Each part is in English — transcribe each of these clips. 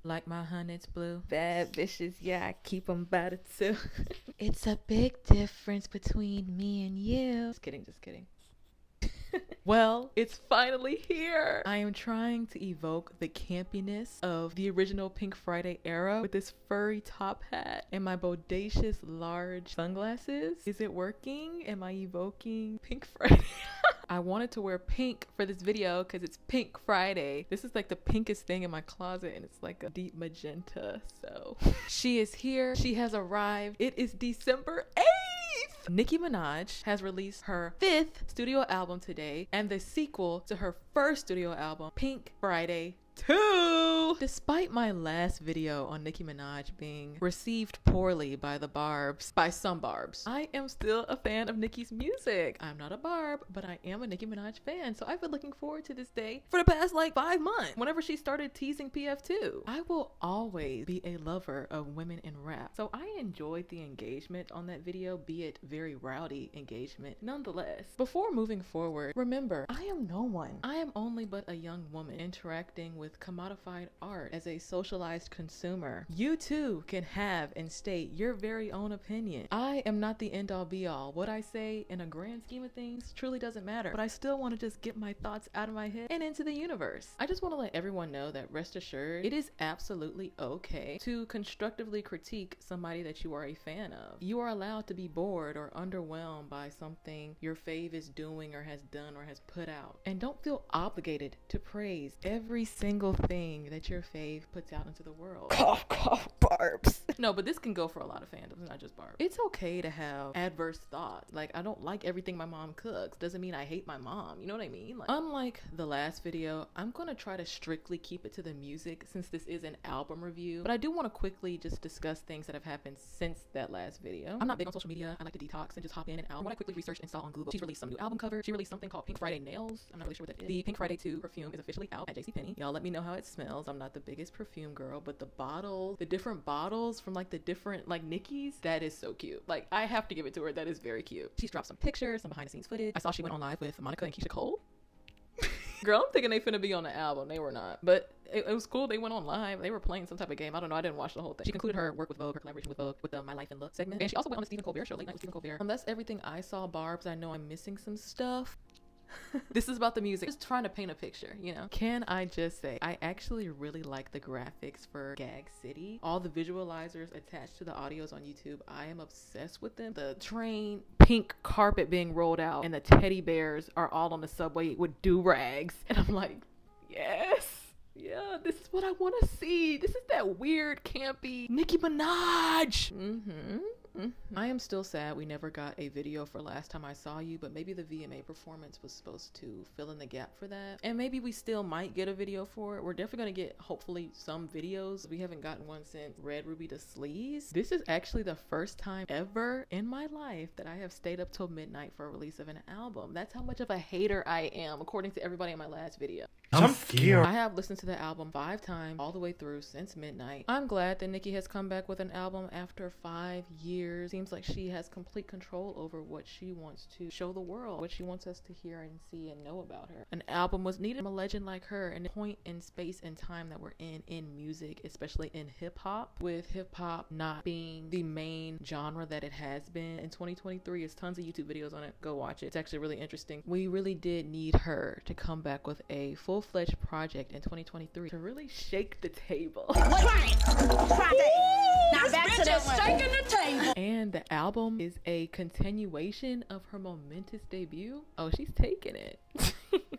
Like my hunnids blue. Bad bitches, yeah, I keep them by the two. It's a big difference between me and you. Just kidding, just kidding. Well, it's finally here. I am trying to evoke the campiness of the original Pink Friday era with this furry top hat and my bodacious large sunglasses. Is it working? Am I evoking Pink Friday? I wanted to wear pink for this video because it's Pink Friday. This is like the pinkest thing in my closet and it's like a deep magenta. So she is here. She has arrived. It is December 8th. Nicki Minaj has released her 5th studio album today and the sequel to her first studio album, Pink Friday 2. Despite my last video on Nicki Minaj being received poorly by the barbs, by some barbs, I am still a fan of Nicki's music. I'm not a barb, but I am a Nicki Minaj fan, so I've been looking forward to this day for the past like 5 months, whenever she started teasing PF2. I will always be a lover of women in rap, so I enjoyed the engagement on that video, be it very rowdy engagement nonetheless. Before moving forward, remember, I am no one. I am only but a young woman interacting with commodified art as a socialized consumer. You too can have and state your very own opinion. I am not the end all be all. What I say in a grand scheme of things truly doesn't matter, but I still want to just get my thoughts out of my head and into the universe. I just want to let everyone know that rest assured, it is absolutely okay to constructively critique somebody that you are a fan of. You are allowed to be bored or underwhelmed by something your fave is doing or has done or has put out. And don't feel obligated to praise every single thing that your fave puts out into the world. Cough, cough, barbs. No, but this can go for a lot of fandoms, not just barbs. It's okay to have adverse thoughts. Like, I don't like everything my mom cooks. Doesn't mean I hate my mom. You know what I mean? Like, unlike the last video, I'm gonna try to strictly keep it to the music since this is an album review. But I do want to quickly just discuss things that have happened since that last video. I'm not big on social media. I like to detox and just hop in and out. What I quickly researched and saw on Google, she's released some new album cover. She released something called Pink Friday Nails. I'm not really sure what that is. The Pink Friday 2 perfume is officially out at JCPenney. Y'all let me know how it smells. I'm not the biggest perfume girl, but the bottles, the different bottles from like the different like Nicki's, that is so cute. Like, I have to give it to her. That is very cute. She's dropped some pictures, some behind the scenes footage. I saw she went on live with Monica and Keisha Cole. Girl, I'm thinking they finna be on the album. They were not, but it was cool. They went on live. They were playing some type of game. I don't know. I didn't watch the whole thing. She concluded her work with Vogue, her collaboration with Vogue, with the My Life and Look segment. And she also went on the Stephen Colbert show, Late Night with Stephen Colbert. That's everything I saw, barbs. I know I'm missing some stuff. This is about the music. Just trying to paint a picture, you know? Can I just say, I actually really like the graphics for Gag City. All the visualizers attached to the audios on YouTube, I am obsessed with them. The train, pink carpet being rolled out, and the teddy bears are all on the subway with do-rags. And I'm like, yes. Yeah, this is what I want to see. This is that weird, campy Nicki Minaj. I am still sad we never got a video for Last Time I Saw You, but maybe the VMA performance was supposed to fill in the gap for that. And maybe we still might get a video for it. We're definitely going to get, hopefully, some videos. We haven't gotten one since Red Ruby Da Sleeze. This is actually the first time ever in my life that I have stayed up till midnight for a release of an album. That's how much of a hater I am, according to everybody in my last video. I'm scared. I have listened to the album 5 times all the way through since midnight. I'm glad that Nicki has come back with an album after 5 years. Seems like she has complete control over what she wants to show the world, what she wants us to hear and see and know about her. An album was needed from a legend like her, and the point in space and time that we're in music, especially in hip-hop, with hip-hop not being the main genre that it has been in 2023. There's tons of YouTube videos on it. Go watch it. It's actually really interesting. We really did need her to come back with a full-fledged project in 2023 to really shake the table. Friday. Now back to the shaking the table. And the album is a continuation of her momentous debut. Oh, she's taking it.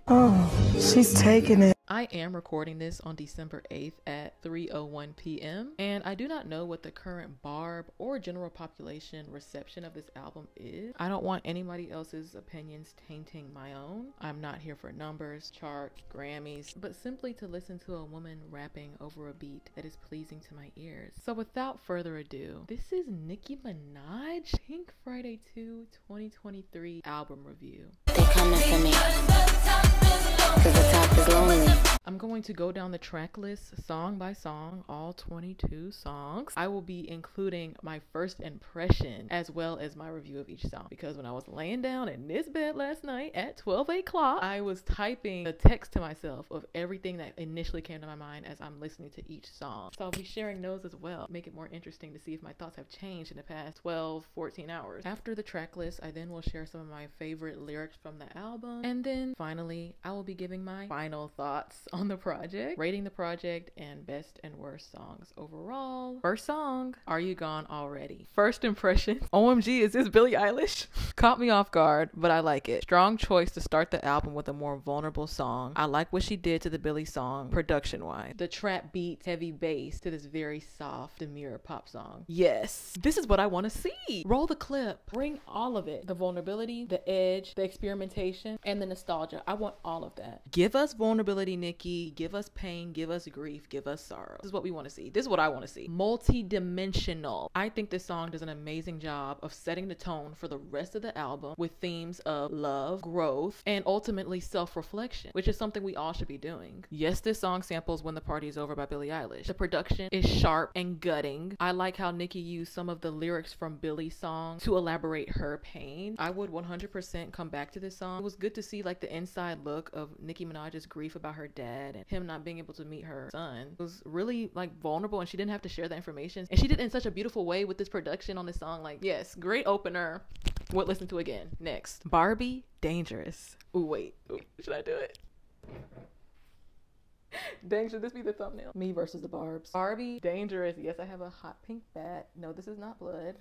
Oh, she's taking it. I am recording this on December 8th at 3:01 p.m. and I do not know what the current Barb or general population reception of this album is. I don't want anybody else's opinions tainting my own. I'm not here for numbers, charts, Grammys, but simply to listen to a woman rapping over a beat that is pleasing to my ears. So without further ado, this is Nicki Minaj Pink Friday 2 2023 album review. They coming for me, cause the top is lonely. I'm going to go down the track list song by song, all 22 songs. I will be including my first impression as well as my review of each song, because when I was laying down in this bed last night at 12 o'clock, I was typing a text to myself of everything that initially came to my mind as I'm listening to each song. So I'll be sharing those as well, make it more interesting to see if my thoughts have changed in the past 12, 14 hours. After the track list, I then will share some of my favorite lyrics from the album, and then finally I will be giving my final thoughts on the project, rating the project, and best and worst songs overall. First song, Are You Gone Already? First impression, OMG, is this Billie Eilish? Caught me off guard, but I like it. Strong choice to start the album with a more vulnerable song. I like what she did to the Billie song production wise. The trap beats, heavy bass to this very soft, demure pop song. Yes, this is what I want to see. Roll the clip, bring all of it. The vulnerability, the edge, the experimentation, and the nostalgia. I want all of that. Give us vulnerability, Nicki. Give us pain, give us grief, give us sorrow. This is what we want to see. This is what I want to see. Multi-dimensional. I think this song does an amazing job of setting the tone for the rest of the album with themes of love, growth, and ultimately self-reflection, which is something we all should be doing. Yes, this song samples When the Party Is Over by Billie Eilish. The production is sharp and gutting. I like how Nicki used some of the lyrics from Billie's song to elaborate her pain. I would 100% come back to this song. It was good to see like the inside look of Nicki Minaj's grief about her dad and him not being able to meet her son. It was really like vulnerable, and she didn't have to share that information, and she did it in such a beautiful way with this production on this song. Like, yes, great opener. Would listen to again. Next, Barbie Dangerous. Ooh, wait. Ooh, should I do it? Dang, should this be the thumbnail? Me versus the Barbs. Barbie Dangerous. Yes, I have a hot pink bat. No, this is not blood.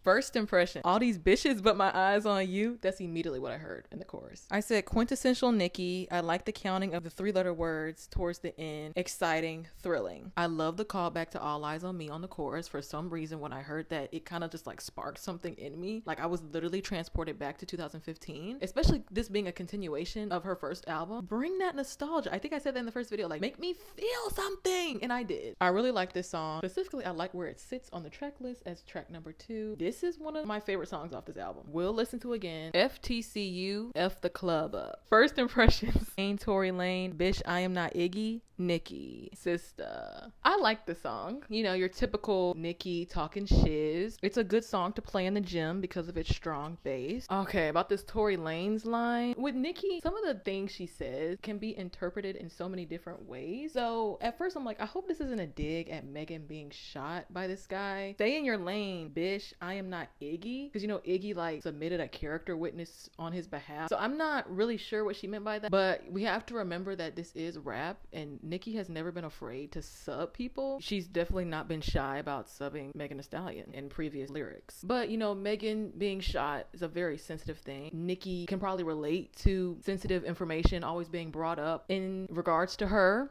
First impression, all these bitches but my eyes on you. That's immediately what I heard in the chorus. I said quintessential Nicki. I like the counting of the 3-letter words towards the end. Exciting, thrilling. I love the callback to All Eyes on Me on the chorus. For some reason, when I heard that, it kind of just like sparked something in me. Like I was literally transported back to 2015, especially this being a continuation of her first album. Bring that nostalgia. I think I said that in the first video, like make me feel something, and I did. I really like this song. Specifically, I like where it sits on the track list as track number 2. This is one of my favorite songs off this album. We'll listen to again. FTCU, F the club up. First impressions, Ain't Tory Lane, Bitch I Am Not Iggy, Nicki, Sister. I like the song. You know, your typical Nicki talking shiz. It's a good song to play in the gym because of its strong bass. Okay, about this Tory Lanez line. With Nicki, some of the things she says can be interpreted in so many different ways. So at first I'm like, I hope this isn't a dig at Megan being shot by this guy. Stay in your lane, bitch. I am not Iggy. Because you know, Iggy like submitted a character witness on his behalf. So I'm not really sure what she meant by that. But we have to remember that this is rap, and Nicki has never been afraid to sub people. She's definitely not been shy about subbing Megan Thee Stallion in previous lyrics. But you know, Megan being shot is a very sensitive thing. Nicki can probably relate to sensitive information always being brought up in regards to her.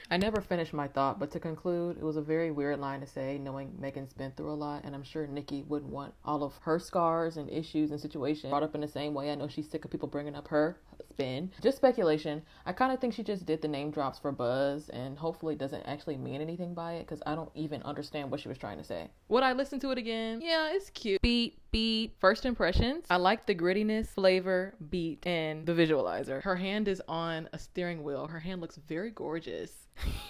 I never finished my thought, but to conclude, it was a very weird line to say, knowing Megan's been through a lot, and I'm sure Nicki wouldn't want all of her scars and issues and situations brought up in the same way. I know she's sick of people bringing up her husband. Just speculation. I kind of think she just did the name drops for buzz, and hopefully doesn't actually mean anything by it, because I don't even understand what she was trying to say. Would I listen to it again? Yeah, it's cute. Beat. First impressions, I like the grittiness, flavor, beat, and the visualizer. Her hand is on a steering wheel. Her hand looks very gorgeous.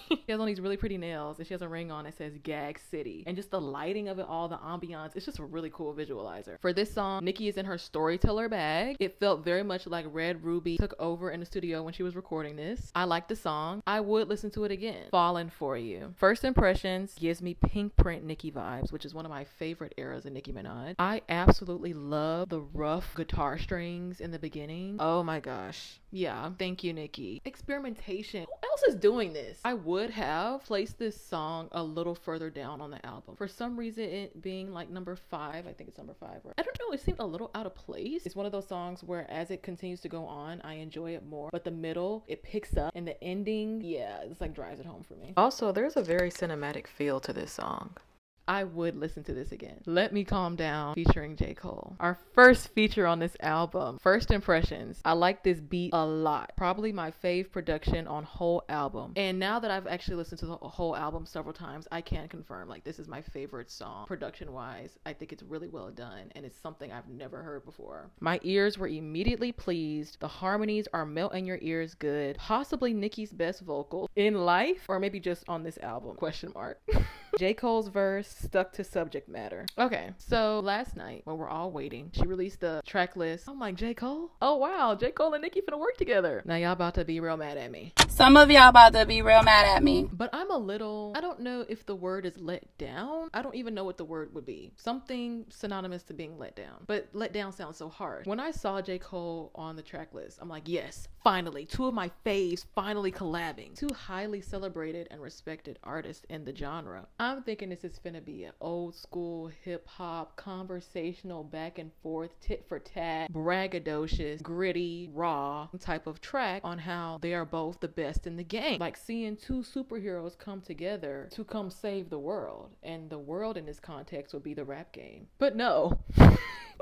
She has on these really pretty nails, and she has a ring on that says Gag City, and just the lighting of it all, the ambiance, it's just a really cool visualizer. For this song, Nicki is in her storyteller bag. It felt very much like Red Ruby took over in the studio when she was recording this. I like the song. I would listen to it again. Fallin for you. First impressions, gives me Pink Print Nicki vibes, which is one of my favorite eras of Nicki Minaj. I absolutely love the rough guitar strings in the beginning. Oh my gosh. Yeah, thank you, Nicki. Experimentation. Who else is doing this? I would have placed this song a little further down on the album. For some reason, it being like number 5, I think it's number 5. Right? I don't know, it seemed a little out of place. It's one of those songs where as it continues to go on, I enjoy it more. But the middle, it picks up, and the ending, yeah, it's like drives it home for me. Also, there's a very cinematic feel to this song. I would listen to this again. Let Me Calm Down featuring J. Cole. Our first feature on this album. First impressions. I like this beat a lot. Probably my fave production on whole album. And now that I've actually listened to the whole album several times, I can confirm like this is my favorite song production wise. I think it's really well done and it's something I've never heard before. My ears were immediately pleased. The harmonies are melt in your ears good. Possibly Nicki's best vocal in life, or maybe just on this album, question mark. J. Cole's verse stuck to subject matter. Okay, so last night when we're all waiting, she released the track list. I'm like, J. Cole? Oh wow, J. Cole and Nicki finna work together. Now y'all about to be real mad at me. Some of y'all about to be real mad at me. But I'm a little, I don't know if the word is let down. I don't even know what the word would be. Something synonymous to being let down. But let down sounds so harsh. When I saw J. Cole on the track list, I'm like, yes, finally, two of my faves finally collabing. Two highly celebrated and respected artists in the genre. I'm thinking this is finna be an old school hip hop, conversational, back and forth, tit for tat, braggadocious, gritty, raw type of track on how they are both the best in the game. Like seeing two superheroes come together to come save the world. And the world in this context would be the rap game. But no.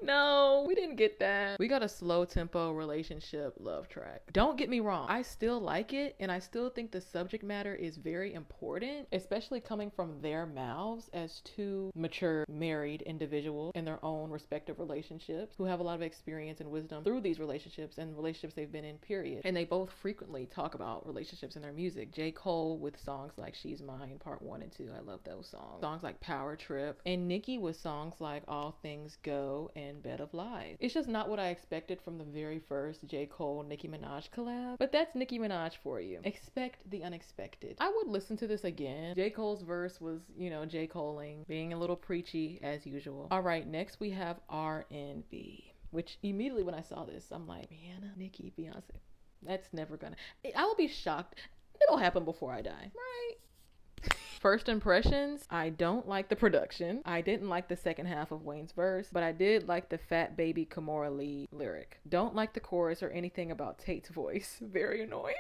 No, we didn't get that. We got a slow tempo relationship love track. Don't get me wrong. I still like it and I still think the subject matter is very important, especially coming from their mouths as two mature married individuals in their own respective relationships who have a lot of experience and wisdom through these relationships and relationships they've been in, period. And they both frequently talk about relationships in their music. J. Cole with songs like She's Mine Part 1 and 2. I love those songs. Songs like Power Trip. And Nicki with songs like All Things Go and Bed of Lies. It's just not what I expected from the very first J. Cole Nicki Minaj collab, but that's Nicki Minaj for you. Expect the unexpected. I would listen to this again. J. Cole's verse was, you know, J. Coling, being a little preachy as usual. All right, next we have R&B, which immediately when I saw this, I'm like, Rihanna, Nicki, Beyonce. That's never gonna, I will be shocked. It'll happen before I die, right? First impressions, I don't like the production. I didn't like the second half of Wayne's verse, but I did like the Fat Baby Kimora Lee lyric. Don't like the chorus or anything about Tate's voice. Very annoying.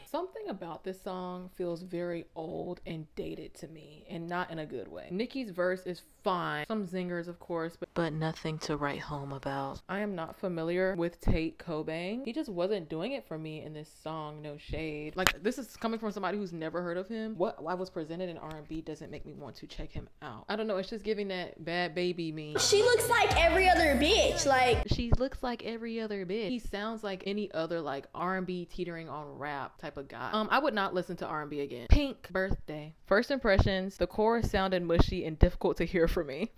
Something about this song feels very old and dated to me, and not in a good way. Nicki's verse is fine. Some zingers, of course, but nothing to write home about. I am not familiar with Tate Kobang. He just wasn't doing it for me in this song, no shade. Like, this is coming from somebody who's never heard of him. What I was presented in R&B doesn't make me want to check him out. I don't know, it's just giving that bad baby me. She looks like every other bitch. Like, she looks like every other bitch. He sounds like any other like R&B teetering on rap type of guy. I would not listen to R&B again. Pink Birthday. First impressions, the chorus sounded mushy and difficult to hear for me.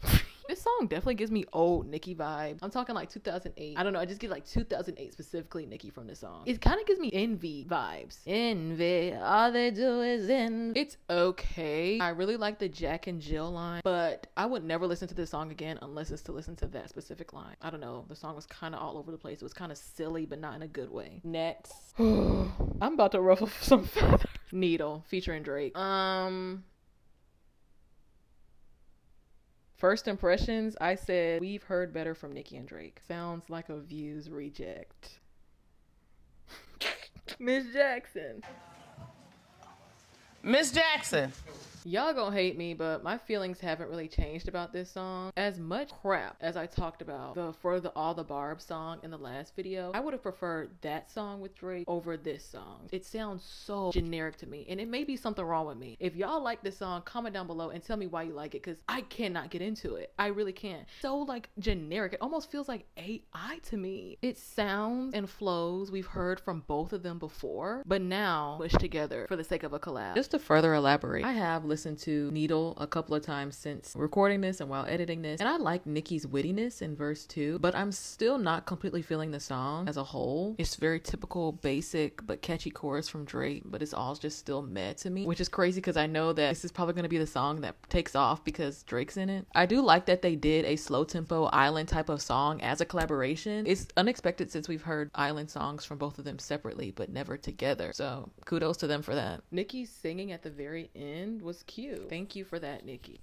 This song definitely gives me old Nicki vibes. I'm talking like 2008. I don't know, I just get like 2008 specifically Nicki from this song. It kind of gives me Envy vibes. Envy, all they do is envy. It's okay. I really like the Jack and Jill line, but I would never listen to this song again unless it's to listen to that specific line. I don't know, the song was kind of all over the place. It was kind of silly, but not in a good way. Next. I'm about to ruffle some feathers. Needle featuring Drake. First impressions, I said, we've heard better from Nicki and Drake. Sounds like a Views reject. Miss Jackson. Miss Jackson. Y'all gonna hate me, but my feelings haven't really changed about this song. As much crap as I talked about for the All the Barbz song in the last video, I would have preferred that song with Drake over this song. It sounds so generic to me, and it may be something wrong with me. If y'all like this song, comment down below and tell me why you like it, because I cannot get into it. I really can't. So like generic. It almost feels like AI to me. It sounds and flows we've heard from both of them before, but now pushed together for the sake of a collab. Just to further elaborate, I have listened to Needle a couple of times since recording this and while editing this, and I like Nicki's wittiness in verse 2, but I'm still not completely feeling the song as a whole. It's very typical basic but catchy chorus from Drake, but it's all just still meh to me, which is crazy because I know that this is probably going to be the song that takes off because Drake's in it. I do like that they did a slow tempo island type of song as a collaboration. It's unexpected since we've heard island songs from both of them separately but never together, so kudos to them for that. Nicki's singing at the very end was cute. Thank you for that, Nicki.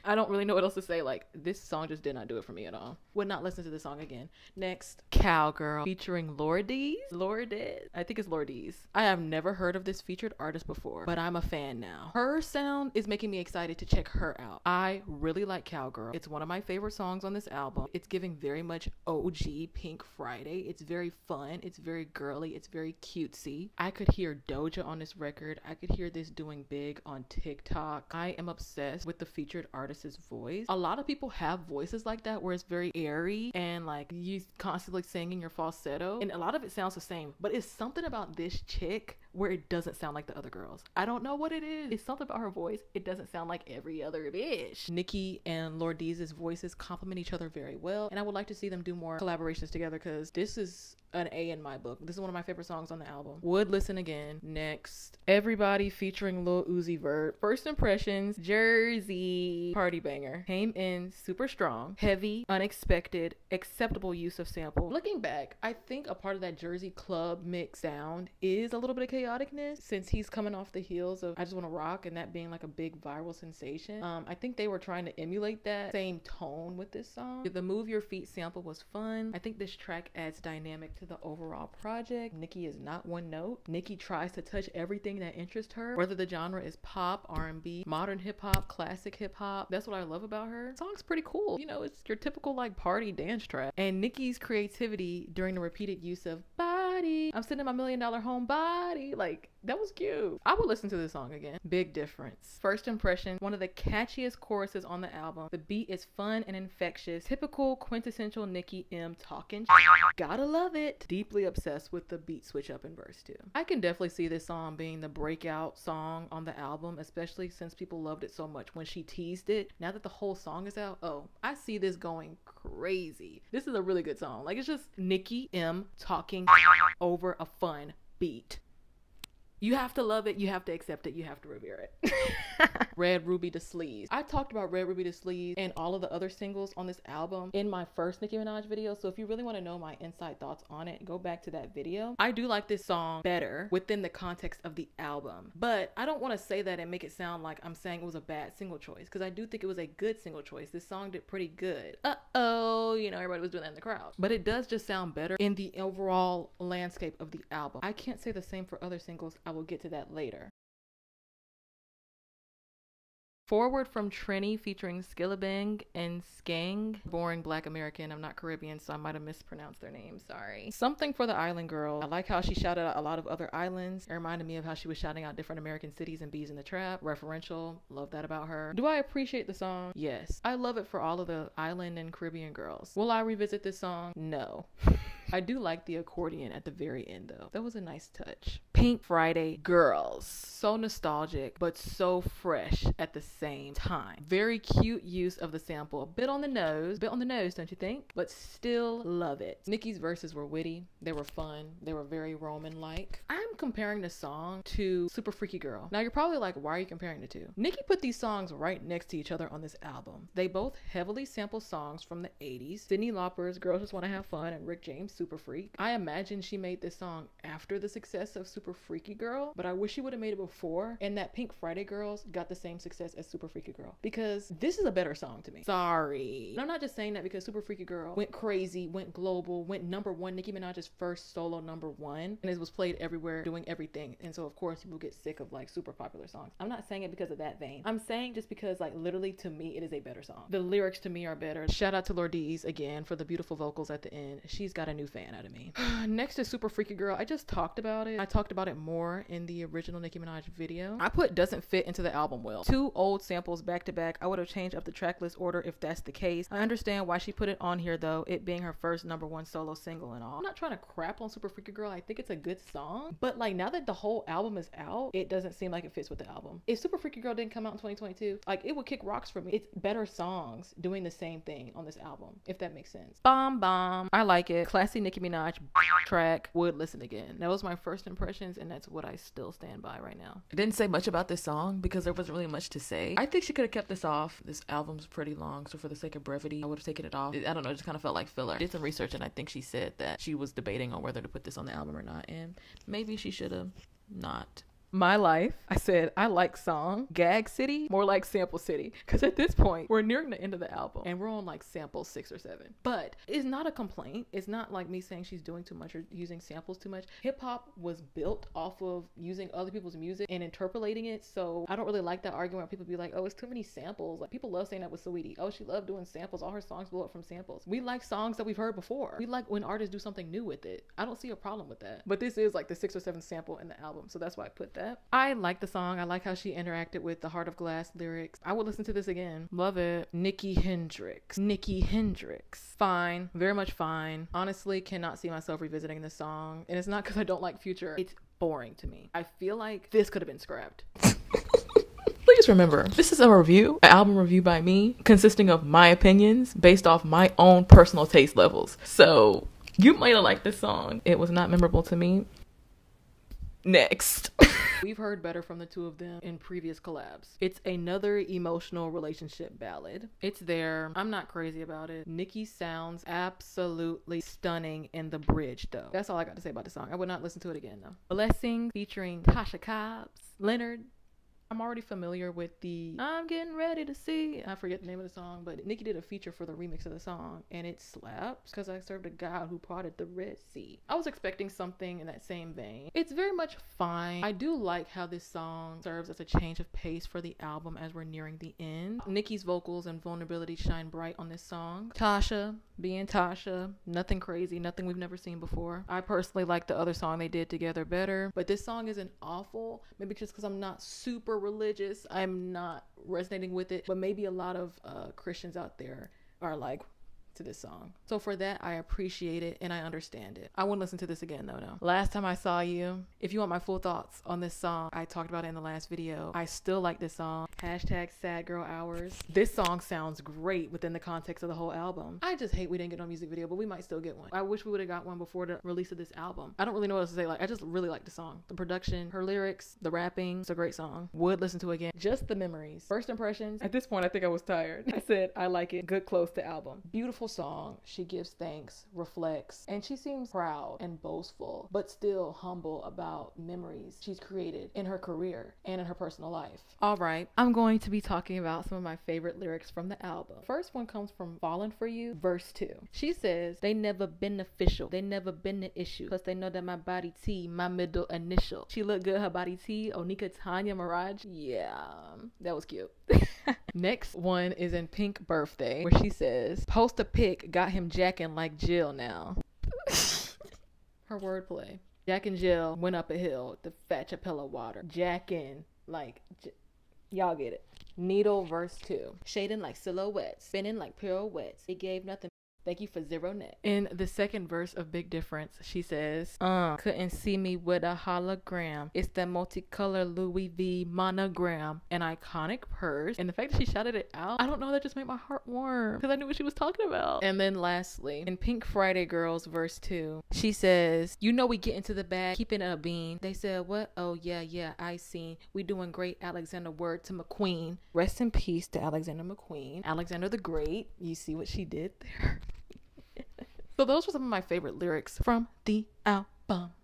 I don't really know what else to say. Like, this song just did not do it for me at all. Would not listen to this song again. Next, Cowgirl featuring Lourdes. Lourdes? I think it's Lourdes. I have never heard of this featured artist before, but I'm a fan now. Her sound is making me excited to check her out. I really like Cowgirl. It's one of my favorite songs on this album. It's giving very much OG Pink Friday. It's very fun. It's very girly. It's very cutesy. I could hear Doja on this record. I could hear this doing big on TikTok. I am obsessed with the featured artist's voice. A lot of people have voices like that where it's very airy and like you constantly singing your falsetto, and a lot of it sounds the same, but it's something about this chick where it doesn't sound like the other girls. I don't know what it is. It's something about her voice. It doesn't sound like every other bitch. Nicki and Lourdes' voices complement each other very well, and I would like to see them do more collaborations together because this is an A in my book. This is one of my favorite songs on the album. Would listen again. Next, Everybody featuring Lil Uzi Vert. First impressions, Jersey party banger. Came in super strong, heavy, unexpected, acceptable use of sample. Looking back, I think a part of that Jersey club mix sound is a little bit of chaoticness since he's coming off the heels of I Just Wanna Rock and that being like a big viral sensation. I think they were trying to emulate that same tone with this song. The Move Your Feet sample was fun. I think this track adds dynamic to the overall project. Nicki is not one note. Nicki tries to touch everything that interests her, whether the genre is pop, R&B, modern hip-hop, classic hip-hop. That's what I love about her. The song's pretty cool. You know, it's your typical like party dance track. And Nicki's creativity during the repeated use of body, I'm sitting in my $1 million home body, like that was cute. I would listen to this song again. Big difference. First impression, one of the catchiest choruses on the album. The beat is fun and infectious. Typical quintessential Nicki M talking. Gotta love it. Deeply obsessed with the beat switch up in verse 2. I can definitely see this song being the breakout song on the album, especially since people loved it so much when she teased it. Now that the whole song is out, oh, I see this going crazy. This is a really good song. Like, it's just Nicki M talking over a fun beat. You have to love it, you have to accept it, you have to revere it. Red Ruby Da Sleeze. I talked about Red Ruby Da Sleeze and all of the other singles on this album in my first Nicki Minaj video, so if you really want to know my inside thoughts on it, go back to that video. I do like this song better within the context of the album, but I don't want to say that and make it sound like I'm saying it was a bad single choice, because I do think it was a good single choice. This song did pretty good. You know, everybody was doing that in the crowd, but it does just sound better in the overall landscape of the album. I can't say the same for other singles. I will get to that later. Forward from Trini featuring Skillibeng and Skeng. Boring Black American. I'm not Caribbean, so I might have mispronounced their name. Sorry. Something for the Island Girl. I like how she shouted out a lot of other islands. It reminded me of how she was shouting out different American cities and Bees in the Trap. Referential. Love that about her. Do I appreciate the song? Yes. I love it for all of the island and Caribbean girls. Will I revisit this song? No. I do like the accordion at the very end though. That was a nice touch. Pink Friday Girls. So nostalgic, but so fresh at the same time. Very cute use of the sample. A bit on the nose, don't you think? But still love it. Nicki's verses were witty. They were fun. They were very Roman-like. I'm comparing the song to Super Freaky Girl. Now you're probably like, why are you comparing the two? Nicki put these songs right next to each other on this album. They both heavily sample songs from the 80s. Cyndi Lauper's Girls Just Wanna Have Fun and Rick James' Super Freak. I imagine she made this song after the success of Super Freaky Girl, but I wish she would have made it before, and that Pink Friday Girls got the same success as Super Freaky Girl, because this is a better song to me. Sorry. And I'm not just saying that because Super Freaky Girl went crazy, went global, went #1, Nicki Minaj's first solo #1, and it was played everywhere, doing everything, and so of course people get sick of like super popular songs. I'm not saying it because of that vein. I'm saying just because like literally to me it is a better song. The lyrics to me are better. Shout out to Lourdes again for the beautiful vocals at the end. She's got a new fan out of me. Next is Super Freaky Girl. I just talked about it. I talked about it more in the original Nicki Minaj video. I put doesn't fit into the album well. 2 old samples back to back. I would have changed up the track list order if that's the case. I understand why she put it on here though, it being her first #1 solo single and all. I'm not trying to crap on Super Freaky Girl. I think it's a good song, but like now that the whole album is out, it doesn't seem like it fits with the album. If Super Freaky Girl didn't come out in 2022, like it would kick rocks for me. It's better songs doing the same thing on this album, if that makes sense. Bahm Bahm. I like it. Classy Nicki Minaj track. Would listen again. That was my first impressions, and that's what I still stand by right now. I didn't say much about this song because there wasn't really much to say. I think she could have kept this off. This album's pretty long, so for the sake of brevity, I would have taken it off. I don't know, it just kind of felt like filler. I did some research, and I think she said that she was debating on whether to put this on the album or not, and maybe she should have not My Life. I said, I like song. Gag City, more like Sample City. Because at this point, we're nearing the end of the album and we're on like sample 6 or 7. But it's not a complaint. It's not like me saying she's doing too much or using samples too much. Hip hop was built off of using other people's music and interpolating it. So I don't really like that argument where people be like, oh, it's too many samples. Like people love saying that with Saweetie. Oh, she loved doing samples. All her songs blew up from samples. We like songs that we've heard before. We like when artists do something new with it. I don't see a problem with that. But this is like the 6th or 7th sample in the album. So that's why I put that. I like the song. I like how she interacted with the Heart of Glass lyrics. I would listen to this again. Love it. Nicki Hendrix. Fine. Very much fine. Honestly, cannot see myself revisiting this song. And it's not because I don't like Future. It's boring to me. I feel like this could have been scrapped. Please remember, this is a review, an album review by me, consisting of my opinions based off my own personal taste levels. So you might have liked this song. It was not memorable to me. Next. We've heard better from the two of them in previous collabs. It's another emotional relationship ballad. It's there. I'm not crazy about it. Nicki sounds absolutely stunning in the bridge though. That's all I got to say about the song. I would not listen to it again though. Blessing featuring Tasha, Cobbs, Leonard. I'm already familiar with the I'm getting ready to see, I forget the name of the song, but Nicki did a feature for the remix of the song and it slaps because I served a God who parted the Red Sea. I was expecting something in that same vein. It's very much fine. I do like how this song serves as a change of pace for the album as we're nearing the end. Nicki's vocals and vulnerability shine bright on this song. Tasha being Tasha, nothing crazy, nothing we've never seen before. I personally like the other song they did together better, but this song isn't awful. Maybe just because I'm not super religious, I'm not resonating with it, but maybe a lot of Christians out there are like to this song. So for that, I appreciate it and I understand it. I wouldn't listen to this again though, no. Last Time I Saw You. If you want my full thoughts on this song, I talked about it in the last video. I still like this song. Hashtag sad girl hours. This song sounds great within the context of the whole album. I just hate we didn't get no music video, but we might still get one. I wish we would have got one before the release of this album. I don't really know what else to say. Like, I just really like the song. The production, her lyrics, the rapping. It's a great song. Would listen to it again. Just the memories. First impressions. At this point, I think I was tired. I said, I like it. Good close to album. Beautiful song. She gives thanks, reflects, and she seems proud and boastful, but still humble about memories she's created in her career and in her personal life. All right, I'm going to be talking about some of my favorite lyrics from the album. First one comes from Fallin for You, verse 2. She says, they never been official, they never been the issue, plus they know that my body T, my middle initial. She look good, her body T, Onika Tanya Mirage. Yeah, that was cute. Next one is in Pink Birthday, where she says, post a pic, got him jacking like Jill now. Her wordplay. Jack and Jill went up a hill to fetch a pill of water. Jacking like y'all get it. Needle, verse 2. Shading like silhouettes, spinning like pirouettes. It gave nothing. Thank you for 0 net. In the second verse of Big Difference, she says, couldn't see me with a hologram. It's that multicolor Louis V monogram, an iconic purse. And the fact that she shouted it out, I don't know, that just made my heart warm because I knew what she was talking about. And then lastly, in Pink Friday Girls, verse 2, she says, you know we get into the bag, keeping it a bean. They said, what? Oh, yeah, I seen. We doing great, Alexander. Word to McQueen. Rest in peace to Alexander McQueen. Alexander the Great. You see what she did there? So those were some of my favorite lyrics from the album.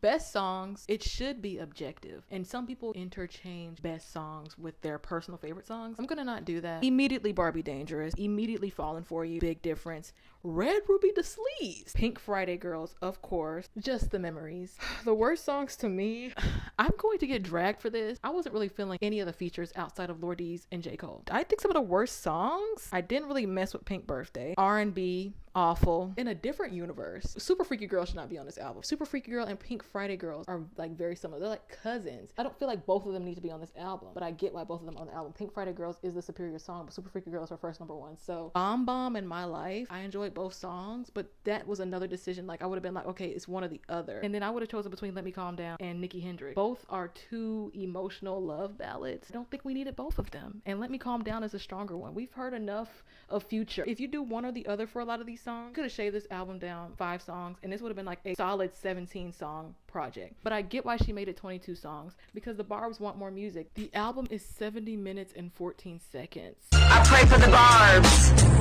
Best songs, it should be objective, and some people interchange best songs with their personal favorite songs. I'm gonna not do that. Immediately Barbie Dangerous, immediately Fallin for You, Big Difference, Red Ruby Da Sleeze, Pink Friday Girls, of course, Just the Memories. The worst songs to me, I'm going to get dragged for this. I wasn't really feeling any of the features outside of Lordeez and J. Cole. I think some of the worst songs, I didn't really mess with Pink Birthday. R&B, awful. In a different universe, Super Freaky Girl should not be on this album. Super Freaky Girl and Pink Friday Girls are like very similar. They're like cousins. I don't feel like both of them need to be on this album, but I get why both of them are on the album. Pink Friday Girls is the superior song, but Super Freaky Girl is her first #1. So Bahm Bahm and My Life, I enjoyed both songs, but that was another decision. Like I would have been like, okay, it's one or the other. And then I would have chosen between Let Me Calm Down and Nicki Hendrix. Both are two emotional love ballads. I don't think we needed both of them. And Let Me Calm Down is a stronger one. We've heard enough of Future. If you do one or the other for a lot of these songs, could have shaved this album down 5 songs and this would have been like a solid 17 song project. But I get why she made it 22 songs, because the Barbs want more music. The album is 70 minutes and 14 seconds. I pray for the Barbz.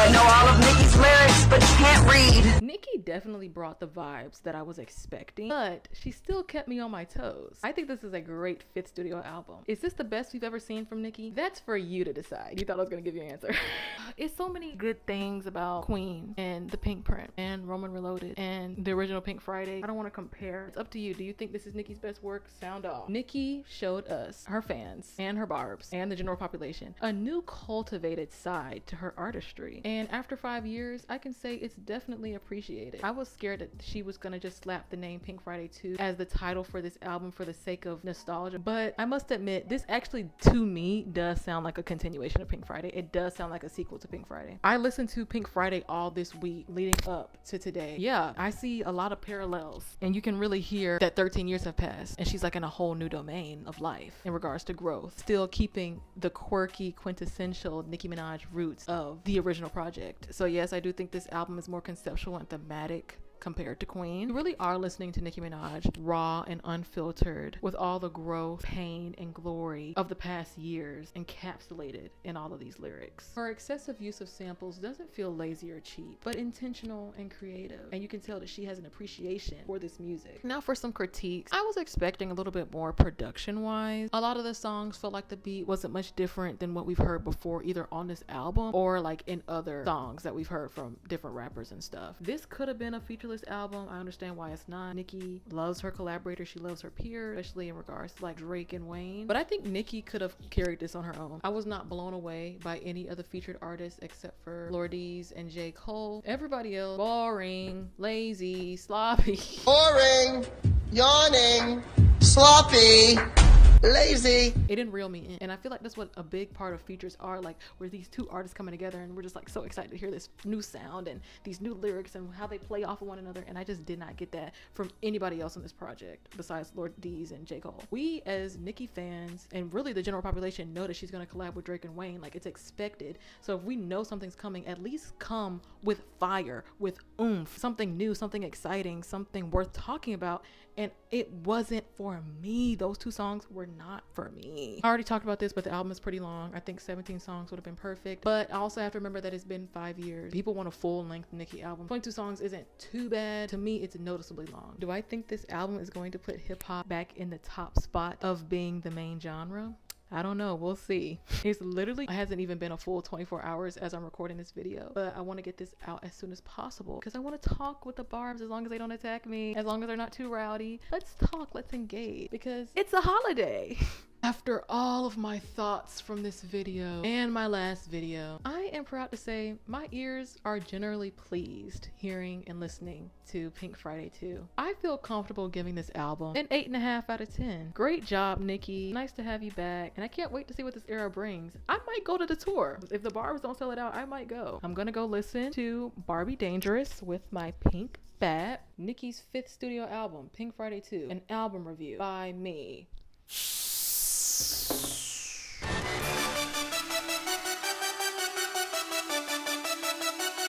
that know all of Nicki's lyrics but can't read. Nicki definitely brought the vibes that I was expecting, but she still kept me on my toes. I think this is a great 5th studio album. Is this the best we've ever seen from Nicki? That's for you to decide. You thought I was gonna give you an answer. It's so many good things about Queen and the Pink Print and Roman Reloaded and the original Pink Friday. I don't want to compare. It's up to you. Do you think this is Nicki's best work? Sound off. Nicki showed us, her fans and her barbs and the general population, a new cultivated side to her artistry. And after 5 years, I can say it's definitely appreciated. I was scared that she was gonna just slap the name Pink Friday 2 as the title for this album for the sake of nostalgia. But I must admit, this actually to me does sound like a continuation of Pink Friday. It does sound like a sequel to Pink Friday. I listened to Pink Friday all this week leading up to today. Yeah, I see a lot of parallels, and you can really hear that 13 years have passed and she's like in a whole new domain of life in regards to growth, still keeping the quirky, quintessential Nicki Minaj roots of the original project. So yes, I do think this album is more conceptual and thematic compared to Queen. You really are listening to Nicki Minaj raw and unfiltered, with all the growth, pain, and glory of the past years encapsulated in all of these lyrics. Her excessive use of samples doesn't feel lazy or cheap, but intentional and creative, and you can tell that she has an appreciation for this music. Now for some critiques. I was expecting a little bit more production wise. A lot of the songs felt like the beat wasn't much different than what we've heard before, either on this album or like in other songs that we've heard from different rappers and stuff. This could have been a featureless album. I understand why it's not. Nicki loves her collaborators, she loves her peers, especially in regards to like Drake and Wayne, but I think Nicki could have carried this on her own. I was not blown away by any other featured artists except for Lordeez and J. Cole. Everybody else, boring, lazy, sloppy. Boring, yawning, sloppy, lazy. It didn't reel me in, and I feel like that's what a big part of features are, like where these two artists coming together and we're just like so excited to hear this new sound and these new lyrics and how they play off of one another, and I just did not get that from anybody else on this project besides Lordeez and J. Cole. We as Nicki fans and really the general population know that she's going to collab with Drake and Wayne, like it's expected. So if we know something's coming, at least come with fire, with oomph, something new, something exciting, something worth talking about. And it wasn't for me. Those two songs were not for me. I already talked about this, but the album is pretty long. I think 17 songs would have been perfect, but I also have to remember that it's been 5 years. People want a full-length Nicki album. 22 songs isn't too bad. To me, it's noticeably long. Do I think this album is going to put hip-hop back in the top spot of being the main genre? I don't know, we'll see. It's literally, it hasn't even been a full 24 hours as I'm recording this video, but I want to get this out as soon as possible because I want to talk with the barbs as long as they don't attack me, as long as they're not too rowdy. Let's talk, let's engage, because it's a holiday. After all of my thoughts from this video and my last video, I am proud to say my ears are generally pleased hearing and listening to Pink Friday 2. I feel comfortable giving this album an 8.5 out of 10. Great job, Nicki. Nice to have you back. And I can't wait to see what this era brings. I might go to the tour. If the barbs don't sell it out, I might go. I'm gonna go listen to Barbie Dangerous with my pink bat. Nicki's 5th studio album, Pink Friday 2, an album review by me.